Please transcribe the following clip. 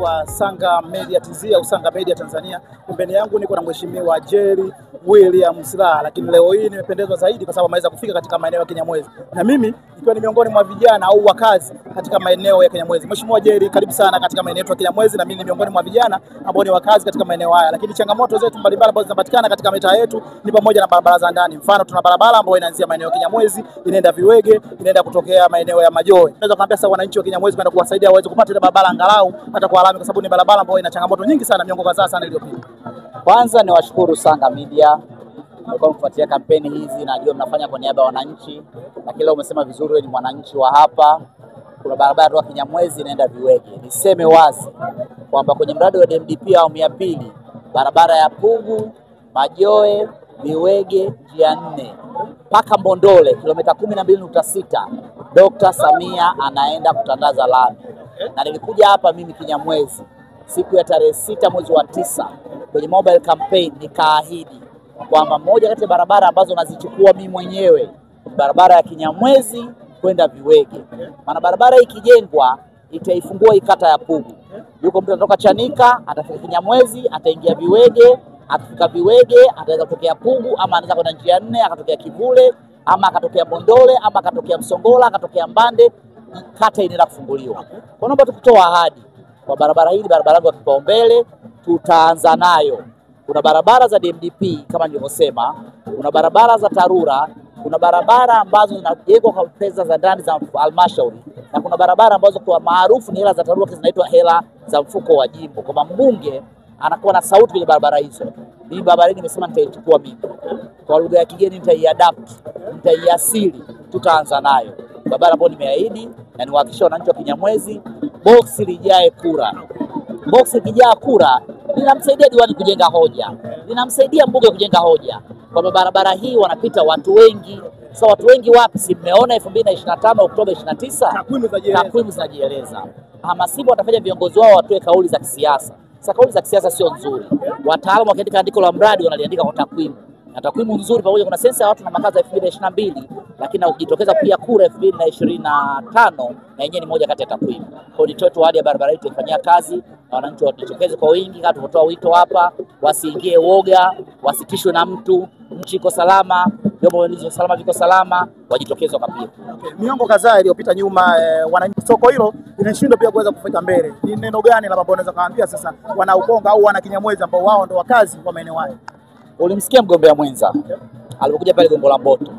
wa Sanga Media TZ au Sanga Media Tanzania. Pembeni yangu niko na Mheshimiwa Jerry William Silaa, lakini leo hii nimependezwa zaidi kwa sababu ameweza kufika katika maeneo ya Kinyamwezi. Na mimi nikiwa ni miongoni mwa vijana au wakazi katika maeneo ya Kinyamwezi. Mheshimiwa Jerry, karibu sana katika maeneo ya Kinyamwezi, na mimi ni miongoni mwa vijana ambao ni wakazi katika maeneo haya. Lakini changamoto zetu mbalimbali ambazo zinapatikana katika mitaa yetu ni pamoja na barabara za ndani. Mfano, tuna barabara ambayo inaanzia maeneo ya Kinyamwezi, inaenda Viwege, inaenda kutokea maeneo ya Majoe. Naweza kuambia sasa wananchi wa Kinyamwezi kwenda kuwasaidia waweze kupata ile barabara angalau hata kwa alama, kwa sababu ni barabara ambayo ina changamoto nyingi sana miongo kadhaa sana iliyopita. Kwanza niwashukuru Sanga Media kwa kufuatia kampeni hizi, najua mnafanya kwa niaba ya wananchi, na kila umesema vizuri, wewe ni mwananchi wa hapa. Kuna barabara ya Kinyamwezi inaenda Viwege. Niseme wazi kwamba kwenye mradi wa DMDP awamu ya pili, barabara ya Pugu, Majoe, Viwege, njia 4 mpaka Mbondole kilomita 12.6, Dr. Samia anaenda kutandaza lami. Na nilikuja hapa mimi Kinyamwezi siku ya tarehe 6 mwezi wa 9 kwenye mobile campaign, nikaahidi kwamba moja kati ya barabara ambazo nazichukua mimi mwenyewe barabara ya Kinyamwezi kwenda Viwege. Maana barabara hii ikijengwa itaifungua ikata ya Pugu. Yuko mtu anatoka Chanika, atafika Kinyamwezi, ataingia Viwege, akifika Viwege ataweza kutokea Pugu, ama anaweza kwenda njia 4 akatokea Kivule, ama akatokea Mbondole, ama akatokea Msongola, akatokea Mbande, kata inaenda kufunguliwa. Kwa naomba tukutoa ahadi kwa barabara hii, barabara yangu ya kipaumbele, tutaanza nayo. Kuna barabara za DMDP kama nilivyosema, kuna barabara za TARURA, kuna barabara ambazo zinajengwa kwa pesa za ndani za halmashauri, na kuna barabara ambazo kwa maarufu ni hela za TARURA zinaitwa hela za mfuko wa jimbo. Kwa mbunge anakuwa na sauti kwenye barabara hizo. Hii barabara hii nimesema nitaichukua mimi. Kwa lugha ya kigeni nitaiadapt, nitaiasili, tutaanza nayo. Barabara ambayo nimeahidi na niwahakikishia wananchi wa Kinyamwezi, box lijae kura. Box likijaa kura linamsaidia diwani kujenga hoja, linamsaidia mbunge kujenga hoja. Kwa barabara hii wanapita watu wengi. Sasa watu wengi wapi? Si mmeona 2025 Oktoba 29 takwimu zinajieleza. Hamasibu watafanya viongozi wao watoe kauli za kisiasa. Sasa kauli za kisiasa sio nzuri. Wataalamu wakiandika andiko la mradi wanaliandika kwa takwimu. Na takwimu nzuri pamoja, kuna sensa ya watu na makazi ya 2022, lakini ukijitokeza pia kura 2025 na yenyewe ni moja kati ya takwimu. Kwa nitoe tu ahadi ya barabara hii tuifanyia kazi, na wananchi wajitokeze kwa wingi kama tulivyotoa wito hapa, wasiingie woga, wasitishwe na mtu, nchi iko salama, vyombo vya usalama viko salama, wajitokeze wakapige. Miongo kadhaa iliyopita nyuma, wananchi soko hilo linashindwa pia kuweza kufika mbele. Ni neno gani labda unaweza kaambia sasa wana Ukonga au wana Kinyamwezi ambao wao ndio wakazi wa maeneo haya? Ulimsikia mgombea mwenza alipokuja pale Gongo la Mboto,